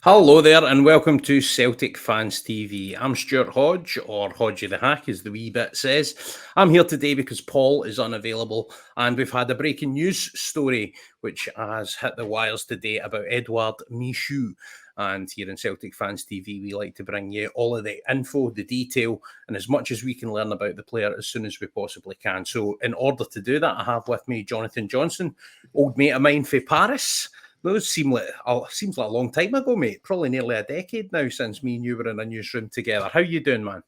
Hello there, and welcome to Celtic Fans TV. I'm Stuart Hodge, or Hodgie the Hack, as the wee bit says. I'm here today because Paul is unavailable, and we've had a breaking news story which has hit the wires today about Edouard Michut. And here in Celtic Fans TV, we like to bring you all of the info, the detail, and as much as we can learn about the player as soon as we possibly can. So, in order to do that, I have with me Jonathan Johnson, old mate of mine from Paris. Those seems like a long time ago, mate. Probably nearly a decade now since me and you were in a newsroom together. How you doing, man?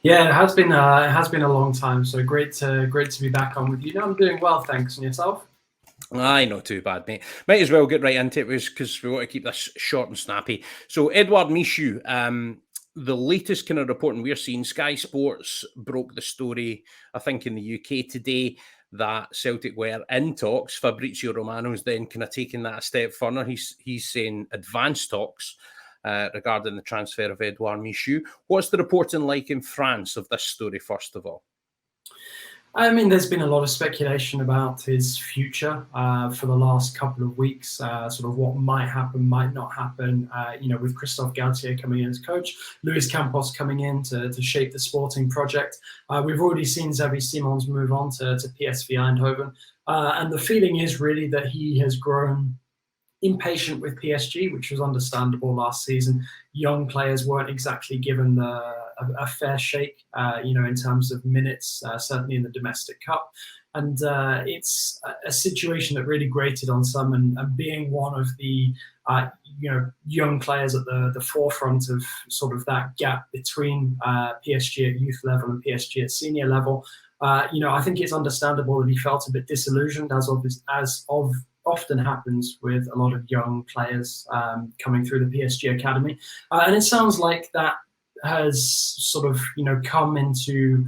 Yeah, it has been a long time. So great to be back on with you. No, I'm doing well, thanks. And yourself? Aye, not too bad, mate. Might as well get right into it because we want to keep this short and snappy. So, Edouard Michut, the latest kind of reporting we're seeing, Sky Sports broke the story, I think, in the UK today, that Celtic were in talks. Fabrizio Romano's then kind of taking that a step further. He's saying advanced talks regarding the transfer of Edouard Michut. What's the reporting like in France of this story, first of all? I mean, there's been a lot of speculation about his future for the last couple of weeks, sort of what might happen, might not happen. With Christophe Galtier coming in as coach, Luis Campos coming in to shape the sporting project. We've already seen Xavi Simons move on to PSV Eindhoven. And the feeling is really that he has grown impatient with PSG, which was understandable last season. Young players weren't exactly given a fair shake, in terms of minutes, certainly in the domestic cup. And it's a situation that really grated on some. And being one of the young players at the forefront of sort of that gap between PSG at youth level and PSG at senior level, I think it's understandable that he felt a bit disillusioned, as often happens with a lot of young players coming through the PSG academy. And it sounds like that has sort of, come into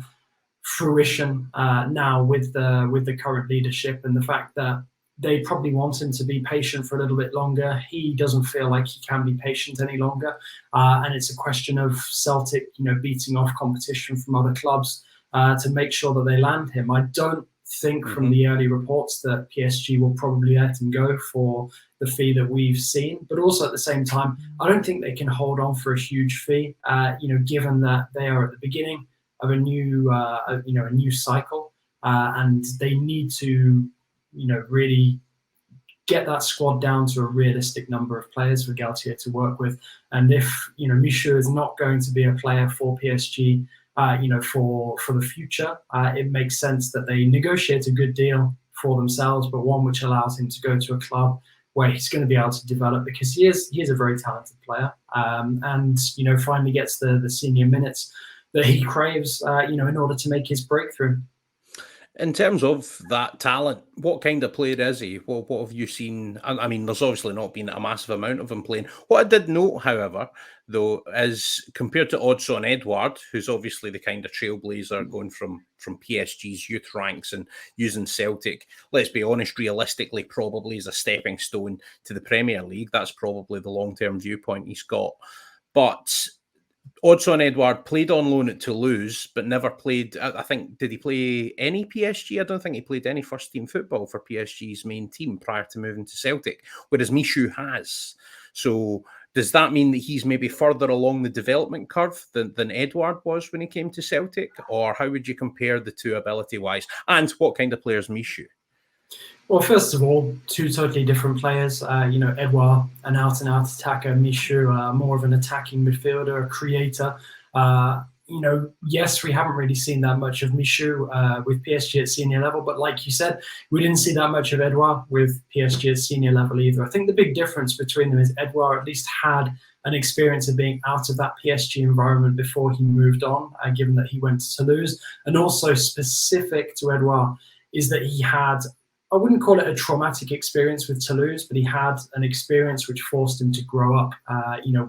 fruition now with the current leadership, and the fact that they probably want him to be patient for a little bit longer. He doesn't feel like he can be patient any longer. And it's a question of Celtic, beating off competition from other clubs to make sure that they land him. I don't think from the early reports that PSG will probably let him go for the fee that we've seen, but also at the same time, I don't think they can hold on for a huge fee, given that they are at the beginning of a new cycle, and they need to, really get that squad down to a realistic number of players for Galtier to work with. And if, Michut is not going to be a player for PSG, for the future, it makes sense that they negotiate a good deal for themselves, but one which allows him to go to a club where he's going to be able to develop, because he is a very talented player, and finally gets the senior minutes that he craves, in order to make his breakthrough. In terms of that talent, what kind of player is he? What have you seen? I mean, there's obviously not been a massive amount of him playing. What I did note, however, though, is compared to Odsonne Edouard, who's obviously the kind of trailblazer going from PSG's youth ranks and using Celtic, let's be honest, realistically, probably is a stepping stone to the Premier League. That's probably the long-term viewpoint he's got. But Odsonne Edouard played on loan at Toulouse, but never played. I think, did he play any PSG? I don't think he played any first team football for PSG's main team prior to moving to Celtic, whereas Michut has. So does that mean that he's maybe further along the development curve than Edouard was when he came to Celtic? Or how would you compare the two ability-wise? And what kind of player is Michut? Well, first of all, two totally different players. Edouard, an out-and-out attacker. Michut, more of an attacking midfielder, a creator. Yes, we haven't really seen that much of Michut with PSG at senior level, but like you said, we didn't see that much of Edouard with PSG at senior level either. I think the big difference between them is Edouard at least had an experience of being out of that PSG environment before he moved on, given that he went to Toulouse. And also specific to Edouard is that he had, I wouldn't call it a traumatic experience with Toulouse, but he had an experience which forced him to grow up,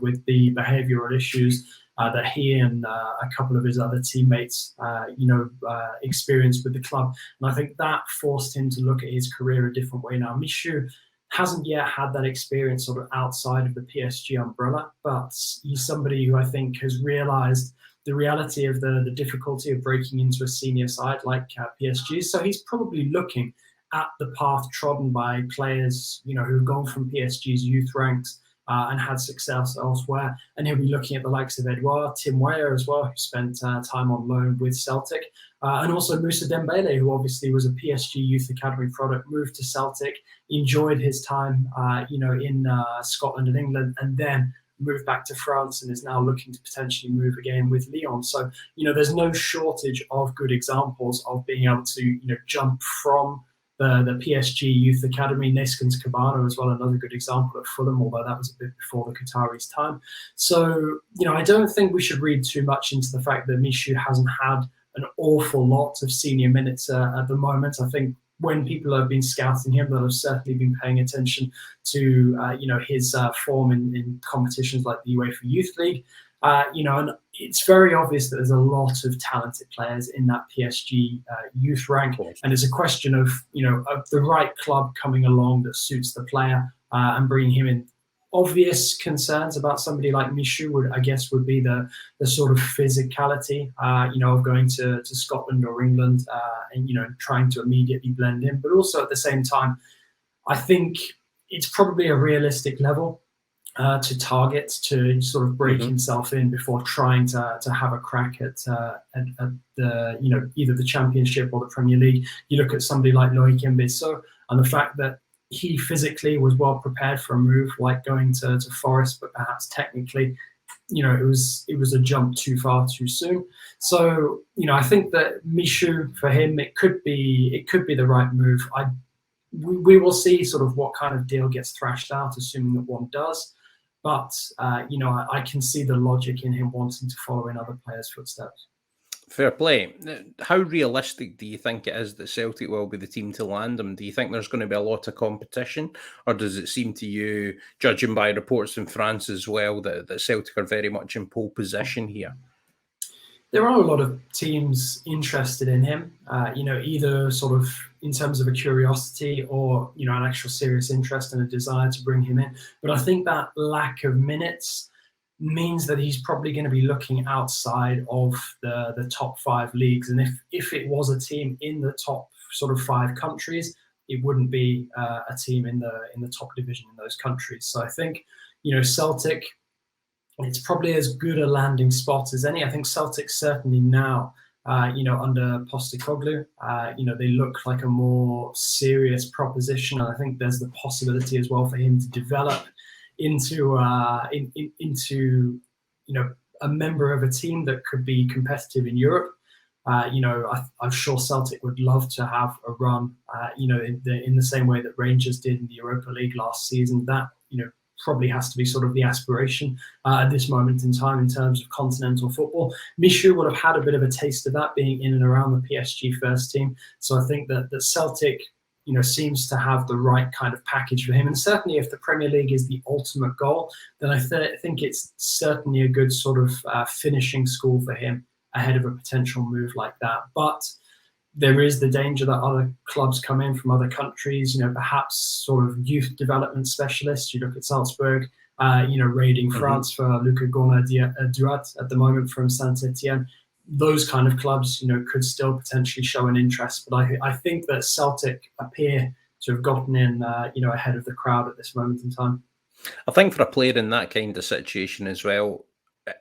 with the behavioural issues that he and a couple of his other teammates, experienced with the club. And I think that forced him to look at his career a different way now. Michut hasn't yet had that experience sort of outside of the PSG umbrella, but he's somebody who I think has realised the reality of the difficulty of breaking into a senior side like PSG. So he's probably looking at the path trodden by players, who've gone from PSG's youth ranks and had success elsewhere. And he'll be looking at the likes of Edouard, Tim Weah as well, who spent time on loan with Celtic. And also Moussa Dembele, who obviously was a PSG Youth Academy product, moved to Celtic, enjoyed his time, in Scotland and England, and then moved back to France and is now looking to potentially move again with Lyon. So, there's no shortage of good examples of being able to, jump from the PSG Youth Academy. Neskens Cabano as well, another good example at Fulham, although that was a bit before the Qataris' time. So, I don't think we should read too much into the fact that Michut hasn't had an awful lot of senior minutes at the moment. I think when people have been scouting him, they'll have certainly been paying attention to his form in competitions like the UEFA Youth League. And it's very obvious that there's a lot of talented players in that PSG youth rank, and it's a question of of the right club coming along that suits the player and bringing him in. Obvious concerns about somebody like Michut would be the sort of physicality, of going to Scotland or England, and trying to immediately blend in. But also at the same time, I think it's probably a realistic level to target to sort of break himself in before trying to have a crack at the either the Championship or the Premier League. You look at somebody like Loïc Mbesso and the fact that he physically was well prepared for a move like going to Forest, but perhaps technically, it was a jump too far too soon. So, I think that Michut, for him, it could be the right move. We will see sort of what kind of deal gets thrashed out, assuming that one does. But I can see the logic in him wanting to follow in other players' footsteps. Fair play. How realistic do you think it is that Celtic will be the team to land him? Do you think there's going to be a lot of competition? Or does it seem to you, judging by reports in France as well, that Celtic are very much in pole position here? There are a lot of teams interested in him, either sort of in terms of a curiosity or, an actual serious interest and a desire to bring him in. But I think that lack of minutes means that he's probably going to be looking outside of the top 5 leagues. And if it was a team in the top sort of 5 countries, it wouldn't be a team in the top division in those countries. So I think, Celtic, it's probably as good a landing spot as any. I think Celtic certainly now, under Postecoglou, they look like a more serious proposition. And I think there's the possibility as well for him to develop into a member of a team that could be competitive in Europe. I'm sure Celtic would love to have a run, in the same way that Rangers did in the Europa League last season. That, probably has to be sort of the aspiration at this moment in time in terms of continental football. Michut would have had a bit of a taste of that being in and around the PSG first team. So I think that Celtic, seems to have the right kind of package for him. And certainly if the Premier League is the ultimate goal, then I think it's certainly a good sort of finishing school for him ahead of a potential move like that. But there is the danger that other clubs come in from other countries, perhaps sort of youth development specialists. You look at Salzburg, raiding France for Luca Gorna-Duat at the moment from Saint-Etienne. Those kind of clubs, could still potentially show an interest. But I think that Celtic appear to have gotten in, ahead of the crowd at this moment in time. I think for a player in that kind of situation as well,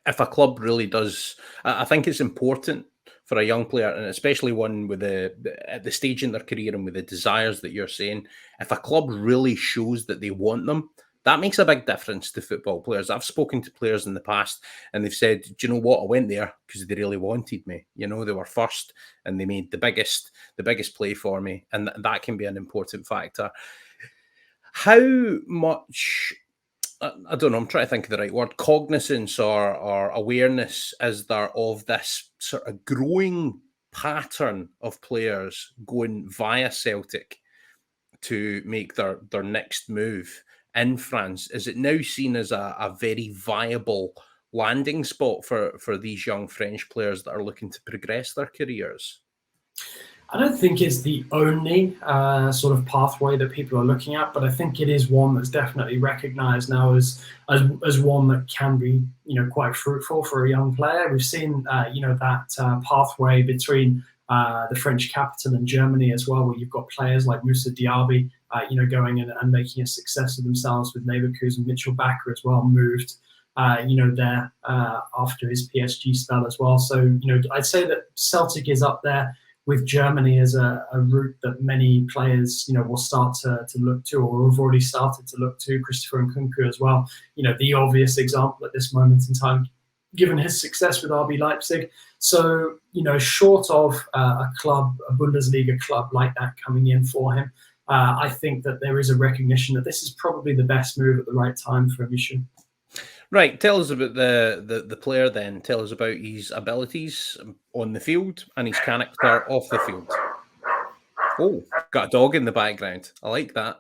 if a club really does, I think it's important for a young player, and especially one with at the stage in their career and with the desires that you're saying, if a club really shows that they want them, that makes a big difference to football players. I've spoken to players in the past and they've said, do you know what? I went there because they really wanted me. They were first and they made the biggest play for me. And that can be an important factor. How much, I don't know, I'm trying to think of the right word, cognizance or awareness is there of this sort of growing pattern of players going via Celtic to make their next move in France? Is it now seen as a very viable landing spot for these young French players that are looking to progress their careers? I don't think it's the only sort of pathway that people are looking at, but I think it is one that's definitely recognised now as one that can be, quite fruitful for a young player. We've seen, that pathway between the French capital and Germany as well, where you've got players like Moussa Diaby, going in and making a success of themselves with Leverkusen. Mitchell Bakker as well moved, there after his PSG spell as well. So, I'd say that Celtic is up there with Germany as a route that many players, will start to look to, or have already started to look to. Christopher Nkunku as well, the obvious example at this moment in time, given his success with RB Leipzig. So, short of a Bundesliga club like that coming in for him, I think that there is a recognition that this is probably the best move at the right time for Michut. Right, tell us about the player then. Tell us about his abilities on the field and his character off the field. Oh, got a dog in the background. I like that.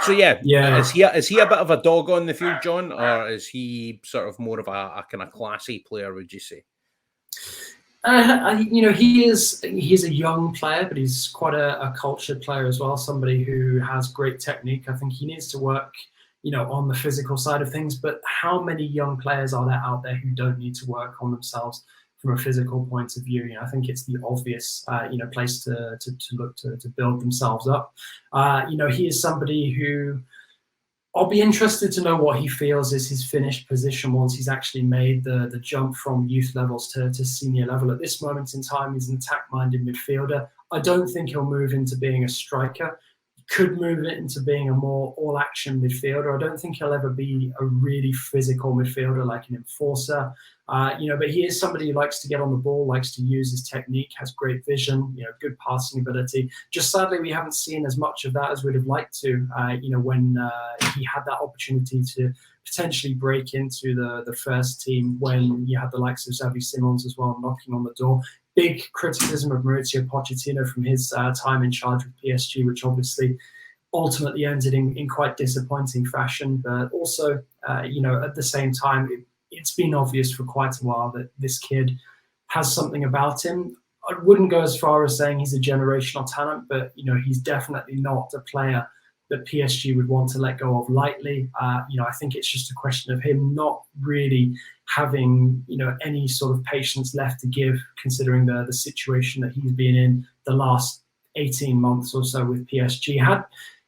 So yeah, is he a bit of a dog on the field, John, or is he sort of more of a kind of classy player, would you say? He's a young player, but he's quite a cultured player as well. Somebody who has great technique. I think he needs to work, on the physical side of things. But how many young players are there out there who don't need to work on themselves from a physical point of view? I think it's the obvious, place to look to build themselves up. He is somebody who I'll be interested to know what he feels is his finished position once he's actually made the jump from youth levels to senior level. At this moment in time, he's an attack-minded midfielder. I don't think he'll move into being a striker. Could move it into being a more all-action midfielder. I don't think he'll ever be a really physical midfielder like an enforcer. But he is somebody who likes to get on the ball, likes to use his technique, has great vision, good passing ability. Just sadly, we haven't seen as much of that as we'd have liked to, when he had that opportunity to potentially break into the first team when you had the likes of Xavi Simons as well knocking on the door. Big criticism of Mauricio Pochettino from his time in charge of PSG, which obviously ultimately ended in quite disappointing fashion. But also, at the same time, it's been obvious for quite a while that this kid has something about him. I wouldn't go as far as saying he's a generational talent, but he's definitely not a player that PSG would want to let go of lightly. I think it's just a question of him not really having any sort of patience left to give, considering the situation that he's been in the last 18 months or so with PSG.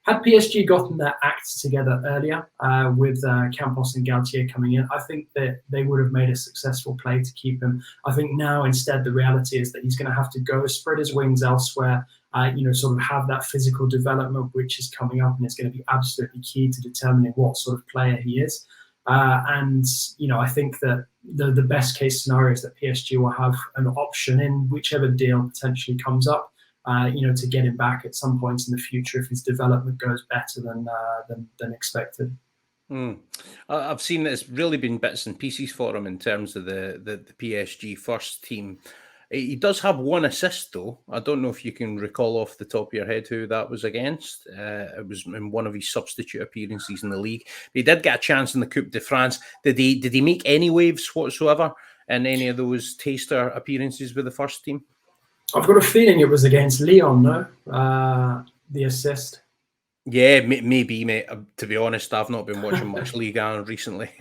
Had PSG gotten their act together earlier with Campos and Galtier coming in, I think that they would have made a successful play to keep him. I think now instead the reality is that he's going to have to go spread his wings elsewhere, sort of have that physical development which is coming up and is going to be absolutely key to determining what sort of player he is. I think that the best case scenario is that PSG will have an option in whichever deal potentially comes up, to get him back at some point in the future if his development goes better than expected. I've seen that it's really been bits and pieces for him in terms of the PSG first team. He does have one assist, though. I don't know if you can recall off the top of your head who that was against. It was in one of his substitute appearances in the league. He did get a chance in the Coupe de France. Did he make any waves whatsoever in any of those taster appearances with the first team? I've got a feeling it was against Lyon, no? The assist. Yeah, maybe, mate. To be honest, I've not been watching much Ligue 1 recently.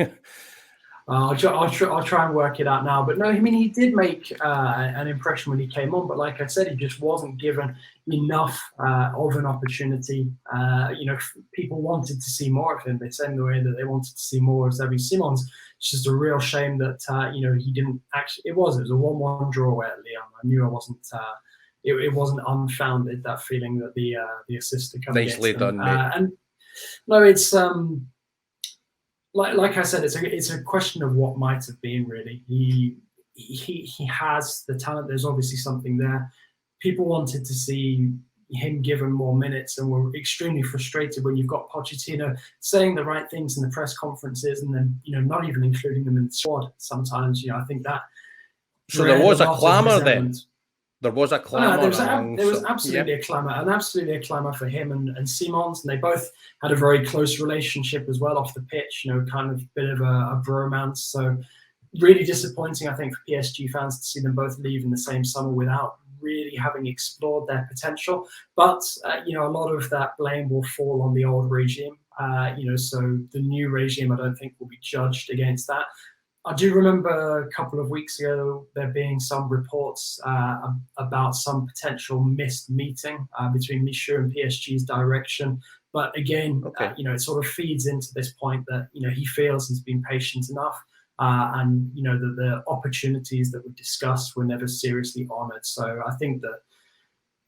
I'll try and work it out now. But no, I mean, he did make an impression when he came on. But like I said, he just wasn't given enough of an opportunity. People wanted to see more of him. The same way that they wanted to see more of Xavi Simons. It's just a real shame that, he didn't actually. It was a 1-1 draw at Lyon. I knew I wasn't. It wasn't unfounded, that feeling that the assist had come nicely against done, him. mate. And no, it's like I said, it's a question of what might have been. Really, he has the talent. There's obviously something there. People wanted to see him given more minutes and were extremely frustrated when you've got Pochettino saying the right things in the press conferences and then not even including them in the squad. Sometimes I think that. So there was a clamour then. There was a clamour. There was absolutely a clamour, and absolutely a clamour for him and Simons, and they both had a very close relationship as well off the pitch. Kind of bit of a bromance. So really disappointing, I think, for PSG fans to see them both leave in the same summer without really having explored their potential. But a lot of that blame will fall on the old regime. So the new regime, I don't think, will be judged against that. I do remember a couple of weeks ago there being some reports about some potential missed meeting between Michut and PSG's direction. But again, Okay. it sort of feeds into this point that he feels he's been patient enough, and that the opportunities that were discussed were never seriously honoured. So I think that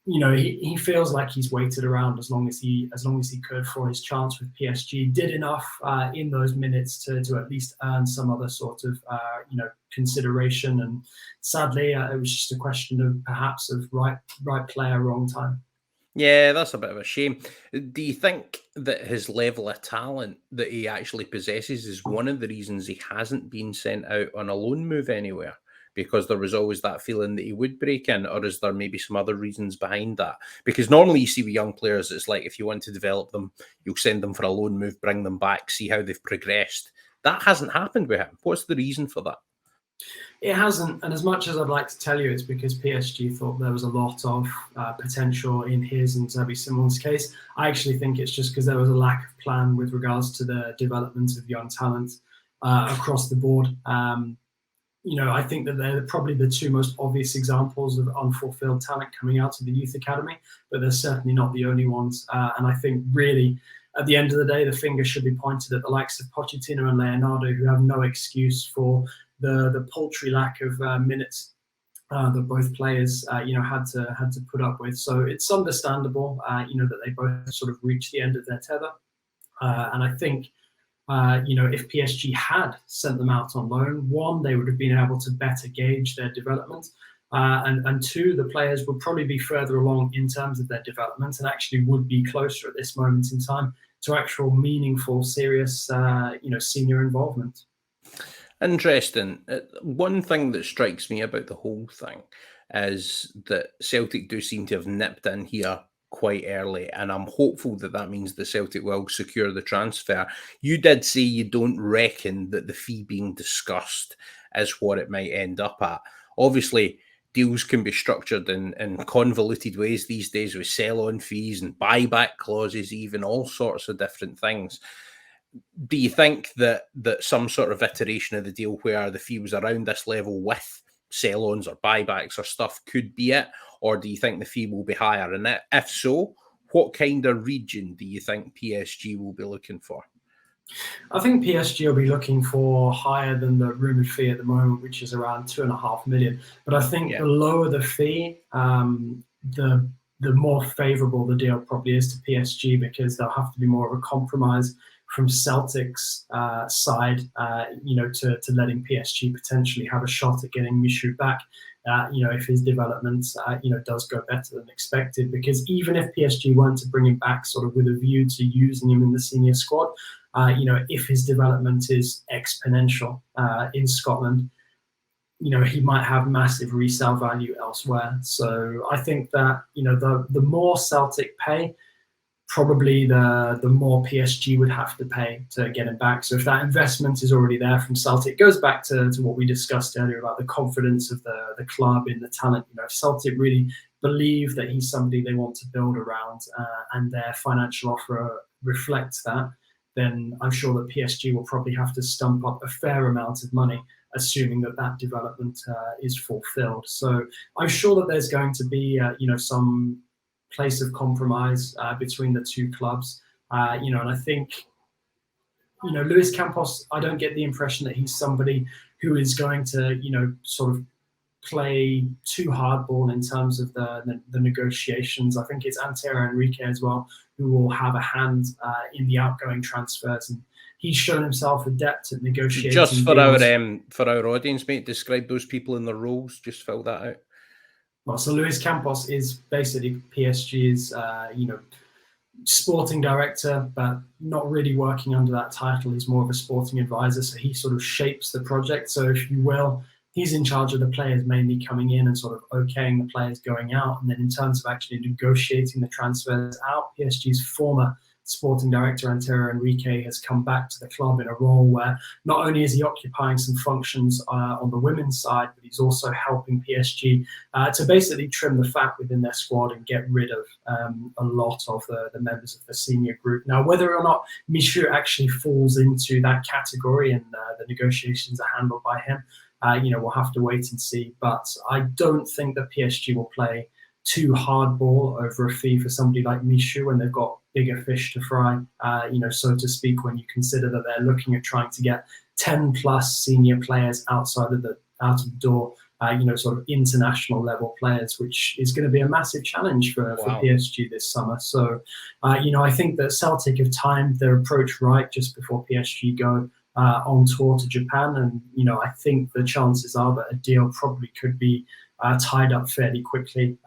he feels like he's waited around as long as he could for his chance with PSG. Did enough in those minutes to at least earn some other sort of consideration. And sadly, it was just a question of perhaps of right player, wrong time. Yeah, that's a bit of a shame. Do you think that his level of talent that he actually possesses is one of the reasons he hasn't been sent out on a loan move anywhere? Because there was always that feeling that he would break in, or is there maybe some other reasons behind that? Because normally you see with young players, it's like if you want to develop them, you'll send them for a loan move, bring them back, see how they've progressed. That hasn't happened with him. What's the reason for that? It hasn't, and as much as I'd like to tell you it's because PSG thought there was a lot of potential in his and Xabi Simon's case, I actually think it's just because there was a lack of plan with regards to the development of young talent across the board. I think that they're probably the two most obvious examples of unfulfilled talent coming out of the youth academy, but they're certainly not the only ones. And I think really, at the end of the day, the finger should be pointed at the likes of Pochettino and Leonardo, who have no excuse for the paltry lack of minutes that both players had to put up with. So it's understandable, that they both sort of reached the end of their tether. And I think, if PSG had sent them out on loan, one, they would have been able to better gauge their development. And two, the players would probably be further along in terms of their development and actually would be closer at this moment in time to actual meaningful, serious, senior involvement. Interesting. One thing that strikes me about the whole thing is that Celtic do seem to have nipped in here quite early, and I'm hopeful that that means the Celtic will secure the transfer. You did say you don't reckon that the fee being discussed is what it might end up at. Obviously, deals can be structured in convoluted ways these days with sell-on fees and buyback clauses, even all sorts of different things. Do you think that some sort of iteration of the deal where the fee was around this level with sell-ons or buybacks or stuff could be it? Or do you think the fee will be higher? And if so, what kind of region do you think PSG will be looking for? I think PSG will be looking for higher than the rumoured fee at the moment, which is around 2.5 million. But I think the lower the fee, the more favourable the deal probably is to PSG, because there'll have to be more of a compromise from Celtic's side, to letting PSG potentially have a shot at getting Michut back, if his development, does go better than expected. Because even if PSG weren't to bring him back sort of with a view to using him in the senior squad, if his development is exponential in Scotland, he might have massive resale value elsewhere. So I think that, the more Celtic pay, probably the more PSG would have to pay to get him back. So if that investment is already there from Celtic, it goes back to what we discussed earlier about the confidence of the club in the talent. If Celtic really believe that he's somebody they want to build around, and their financial offer reflects that, then I'm sure that PSG will probably have to stump up a fair amount of money, assuming that development is fulfilled. So I'm sure that there's going to be, some place of compromise between the two clubs, and I think, Luis Campos, I don't get the impression that he's somebody who is going to, sort of play too hardball in terms of the negotiations. I think it's Ante Enrique as well who will have a hand in the outgoing transfers, and he's shown himself adept at negotiating. Just for our audience, mate, describe those people in their roles. Just fill that out. Well, so Luis Campos is basically PSG's, sporting director, but not really working under that title. He's more of a sporting advisor, so he sort of shapes the project. So if you will, he's in charge of the players mainly coming in and sort of okaying the players going out. And then in terms of actually negotiating the transfers out, PSG's former sporting director Antero Henrique has come back to the club in a role where not only is he occupying some functions on the women's side, but he's also helping PSG to basically trim the fat within their squad and get rid of a lot of the members of the senior group. Now, whether or not Michut actually falls into that category and the negotiations are handled by him, we'll have to wait and see. But I don't think that PSG will play too hardball over a fee for somebody like Michut when they've got bigger fish to fry, so to speak, when you consider that they're looking at trying to get 10 plus senior players out of the door, sort of international level players, which is going to be a massive challenge for PSG this summer. So, I think that Celtic have timed their approach right just before PSG go on tour to Japan. And, I think the chances are that a deal probably could be tied up fairly quickly,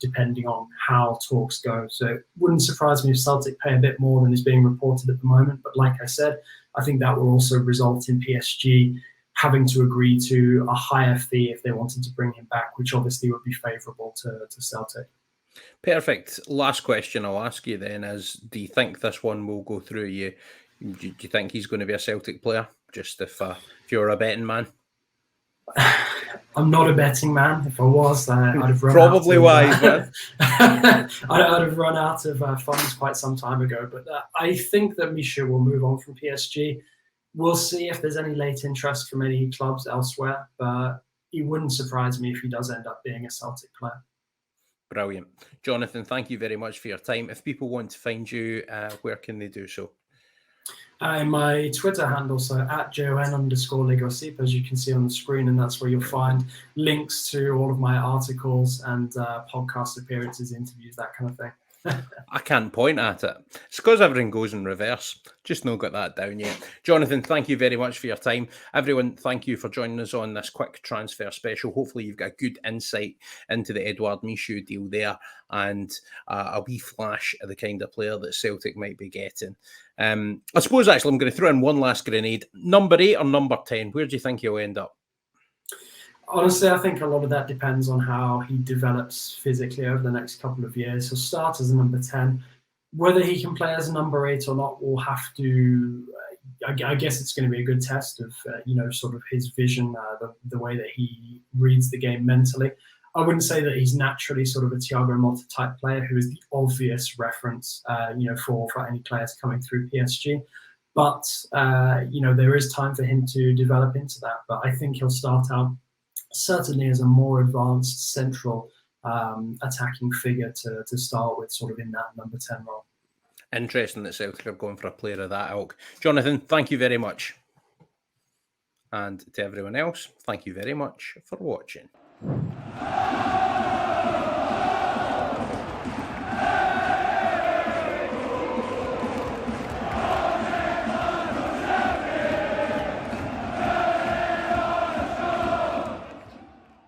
depending on how talks go. So it wouldn't surprise me if Celtic pay a bit more than is being reported at the moment. But like I said, I think that will also result in PSG having to agree to a higher fee if they wanted to bring him back, which obviously would be favourable to Celtic. Perfect. Last question I'll ask you then is, do you think this one will go through you? Do you think he's going to be a Celtic player? Just if you're a betting man. I'm not a betting man. If I was, I'd have run probably wise, man. I'd have run out of funds quite some time ago. But I think that Michut will move on from PSG. We'll see if there's any late interest from any clubs elsewhere. But it wouldn't surprise me if he does end up being a Celtic player. Brilliant. Jonathan, thank you very much for your time. If people want to find you, where can they do so? My Twitter handle, so @JON_Legosip, as you can see on the screen, and that's where you'll find links to all of my articles and podcast appearances, interviews, that kind of thing. I can't point at it. It's because everything goes in reverse. Just not got that down yet. Jonathan, thank you very much for your time. Everyone, thank you for joining us on this quick transfer special. Hopefully you've got good insight into the Edouard Michut deal there and a wee flash of the kind of player that Celtic might be getting. I suppose actually I'm going to throw in one last grenade. Number 8 or number 10? Where do you think he'll end up? Honestly, I think a lot of that depends on how he develops physically over the next couple of years. He'll start as a number 10. Whether he can play as a number 8 or not, we'll have to. I guess it's going to be a good test of, sort of his vision, the way that he reads the game mentally. I wouldn't say that he's naturally sort of a Thiago Motta type player who is the obvious reference, for any players coming through PSG. But, there is time for him to develop into that. But I think he'll start out certainly as a more advanced central attacking figure to start with, sort of in that number 10 role. Interesting that Celtic are going for a player of that ilk. Jonathan, thank you very much. And to everyone else, thank you very much for watching.